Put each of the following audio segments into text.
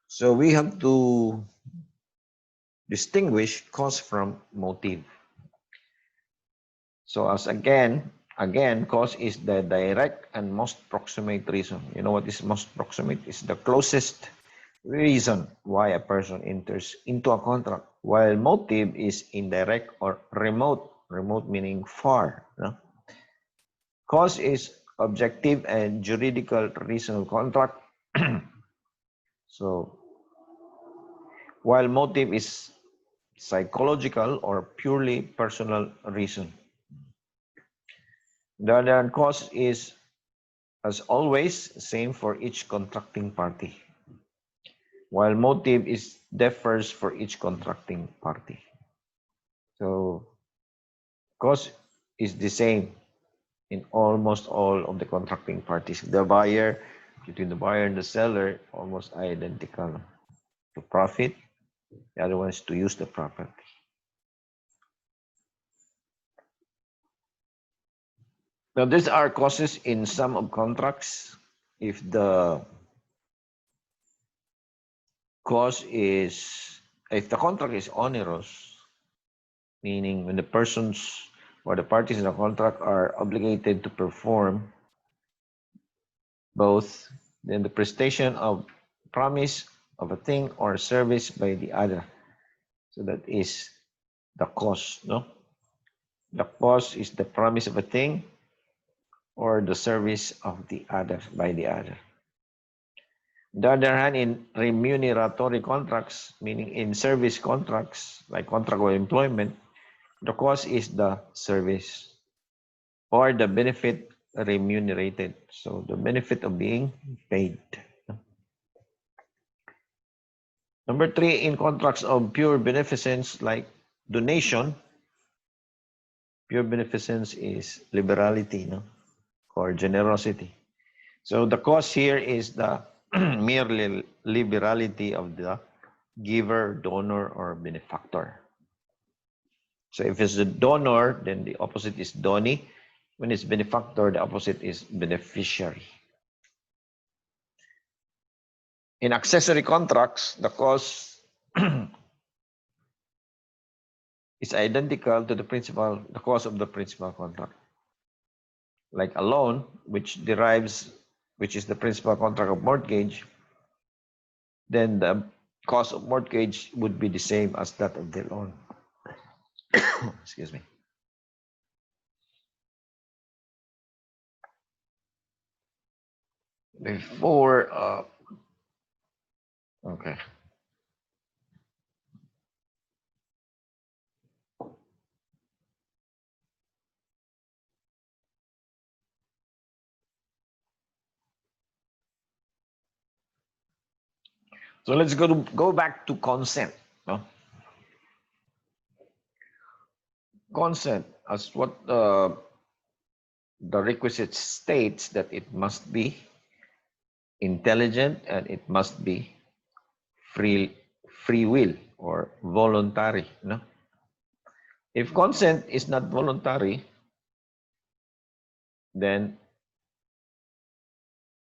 So we have to distinguish cause from motive. So as again, cause is the direct and most proximate reason. You know what is most proximate? It's the closest reason why a person enters into a contract, while motive is indirect or remote. Remote meaning far. No? Cause is objective and juridical reason of contract. So while motive is psychological or purely personal reason. The other cause is, as always, same for each contracting party, while motive is differs for each contracting party. So cause is the same in almost all of the contracting parties. The buyer, between the buyer and the seller, almost identical. To profit, the other one is to use the property. Now, these are causes in some of contracts. If the if the contract is onerous, meaning when the persons or the parties in the contract are obligated to perform both, then the prestation of promise of a thing or service by the other. So that is the cause, no? The cause is the promise of a thing or the service of the other by the other. On the other hand, in remuneratory contracts, meaning in service contracts, like contract of employment, the cause is the service or the benefit remunerated. So the benefit of being paid. Number 3, in contracts of pure beneficence like donation, pure beneficence is liberality, no? Or generosity. So the cause here is the mere liberality of the giver, donor, or benefactor. So if it's a donor, then the opposite is donee. When it's benefactor, the opposite is beneficiary. In accessory contracts, the cause is identical to the cause of the principal contract. Like a loan, which is the principal contract of mortgage, then the cost of mortgage would be the same as that of the loan. Excuse me. Before, okay. So let's go back to consent. No? Consent, as what the requisite states, that it must be intelligent and it must be free will or voluntary. No? If consent is not voluntary, then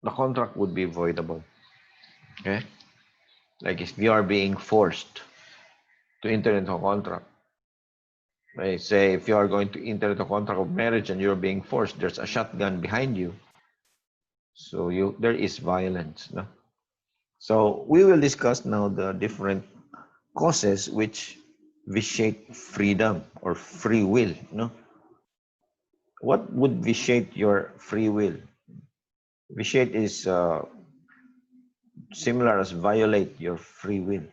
the contract would be voidable. Okay? Like if you are being forced to enter into a contract. Right? Say if you are going to enter into a contract of marriage and you're being forced, there's a shotgun behind you. So there is violence. No? So we will discuss now the different causes which vitiate freedom or free will. No? What would vitiate your free will? Vitiate is similar as violate your free will.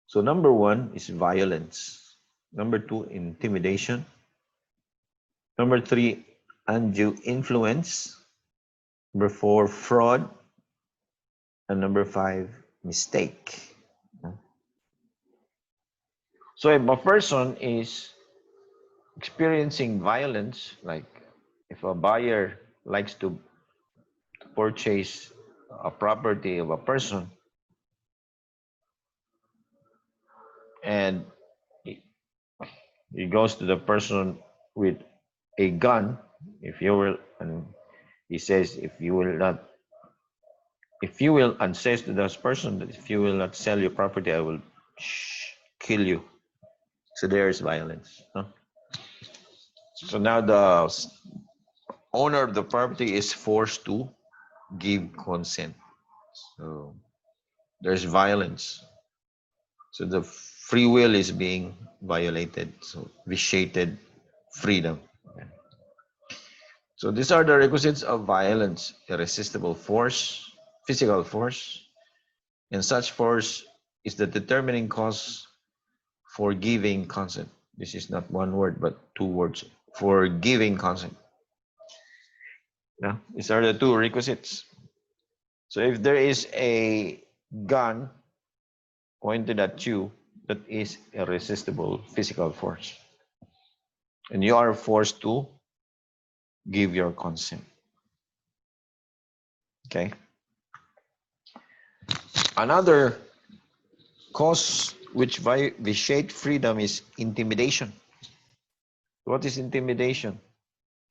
So number 1 is violence. Number 2, intimidation. Number 3, undue influence. Number 4, fraud. And number 5, mistake. So if a person is experiencing violence, like if a buyer likes to purchase a property of a person and he goes to the person with a gun, if you will, and he says, if you will not if you will, and says to this person that if you will not sell your property, I will kill you. So there is violence. No? So now the owner of the property is forced to give consent. So there's violence. So the free will is being violated. So vitiated freedom. So these are the requisites of violence: irresistible force, physical force, and such force is the determining cause for giving consent. This is not one word, but two words. For giving consent. Yeah, these are the two requisites. So if there is a gun pointed at you, that is irresistible physical force. And you are forced to give your consent. Okay. Another cause which vitiate freedom is intimidation. What is intimidation?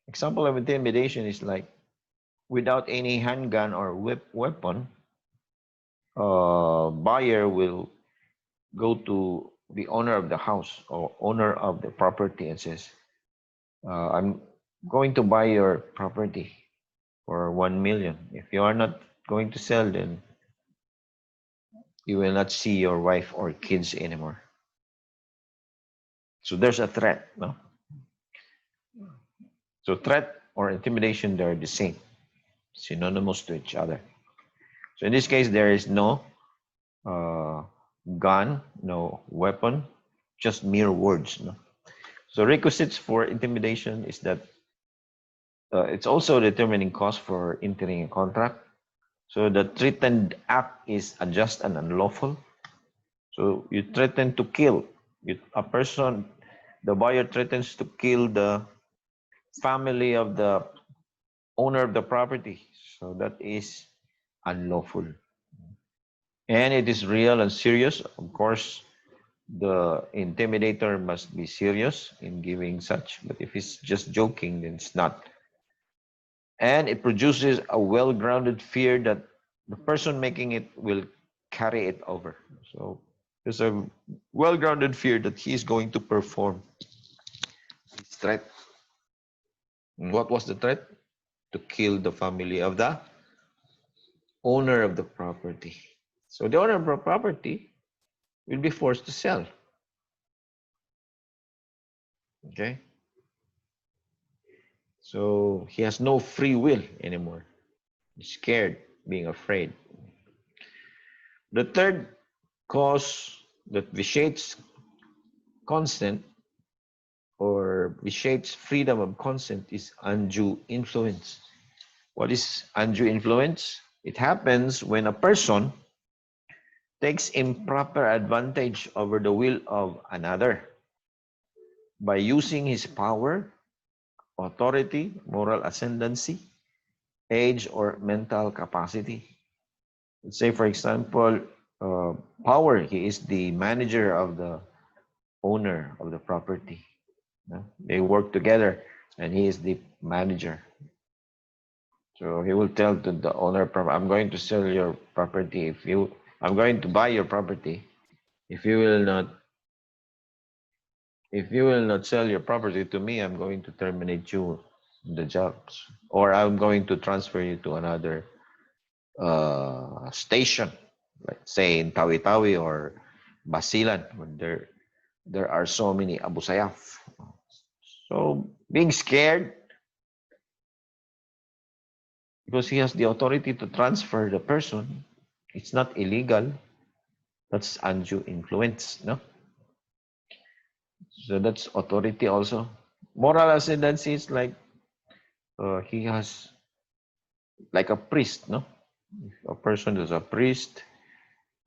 Example of intimidation is like without any handgun or weapon, buyer will go to the owner of the house or owner of the property and says, I'm going to buy your property for 1 million. If you are not going to sell, then you will not see your wife or kids anymore. So there's a threat, no? So threat or intimidation, they're the same, synonymous to each other. So in this case, there is no gun, no weapon, just mere words. No? So requisites for intimidation is that it's also a determining cause for entering a contract. So the threatened act is unjust and unlawful. So you threaten to kill a person. The buyer threatens to kill the family of the owner of the property. So that is unlawful. And it is real and serious. Of course, the intimidator must be serious in giving such, but if it's just joking, then it's not. And it produces a well-grounded fear that the person making it will carry it over. So there's a well-grounded fear that he is going to perform his threat. And what was the threat? To kill the family of the owner of the property. So the owner of the property will be forced to sell. Okay? So he has no free will anymore. He's scared, being afraid. The third cause that vitiates consent or vitiates freedom of consent is undue influence. What is undue influence? It happens when a person takes improper advantage over the will of another by using his power, authority, moral ascendancy, age, or mental capacity. Let's say, for example, power, he is the manager of the owner of the property. They work together and he is the manager. So he will tell to the owner, I'm going to sell your property. I'm going to buy your property. If you will not sell your property to me, I'm going to terminate you the jobs, or I'm going to transfer you to another station, like say in Tawi-Tawi or Basilan, where there are so many Abu Sayyaf. So being scared because he has the authority to transfer the person, it's not illegal. That's undue influence, no? So that's authority also. Moral ascendancy is like he has like a priest, no? If a person is a priest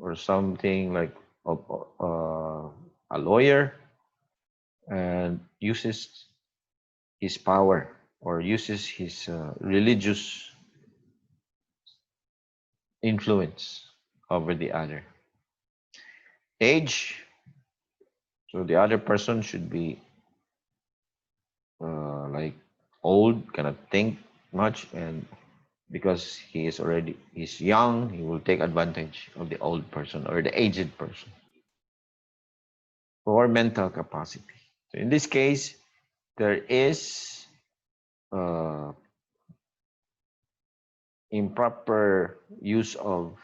or something like a lawyer and uses his power or uses his religious influence over the other. Age, so the other person should be like old, cannot think much, and because he's young, he will take advantage of the old person or the aged person for mental capacity. So in this case, there is improper use of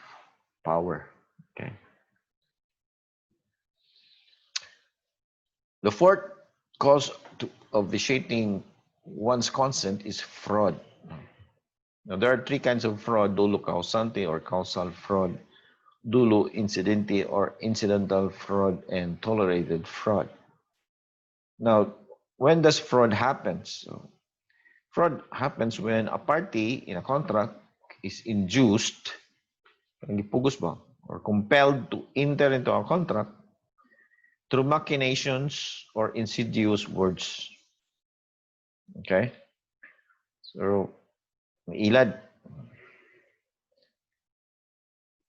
power. Okay. The fourth cause of vitiating one's consent is fraud. Now, there are three kinds of fraud: dolo causante or causal fraud, dolo incidente or incidental fraud, and tolerated fraud. Now, when does fraud happen? So, fraud happens when a party in a contract is induced, or compelled to enter into a contract through machinations or insidious words. Okay? So, ilad.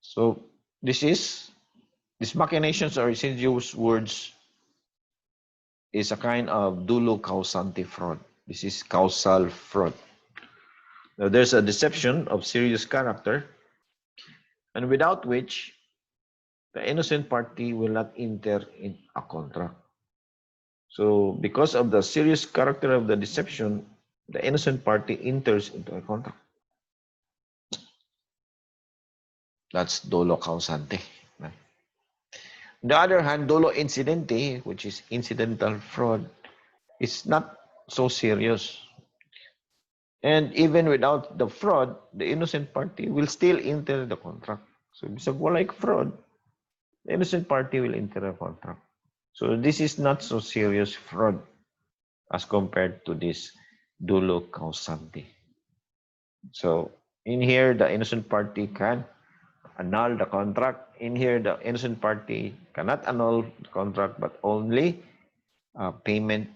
So, these machinations or insidious words is a kind of dolo causante fraud. This is causal fraud. Now, there's a deception of serious character, and without which the innocent party will not enter in a contract. So, because of the serious character of the deception, the innocent party enters into a contract. That's dolo causante. On the other hand, dolo incidente, which is incidental fraud, is not so serious. And even without the fraud, the innocent party will still enter the contract. So, bisag walay fraud, the innocent party will enter a contract. So, this is not so serious fraud as compared to this dolo causante. So, in here, the innocent party can annul the contract. In here, the innocent party cannot annul the contract, but only payment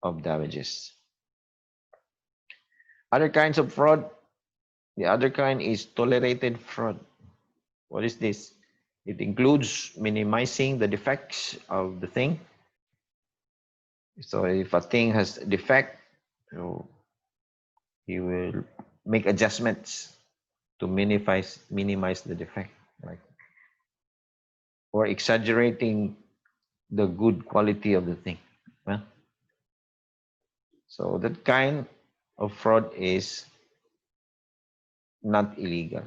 of damages. Other kinds of fraud, the other kind is tolerated fraud. What is this? It includes minimizing the defects of the thing. So if a thing has a defect, so he will make adjustments to minimize the defect, like, or exaggerating the good quality of the thing. Well, so that kind of fraud is not illegal.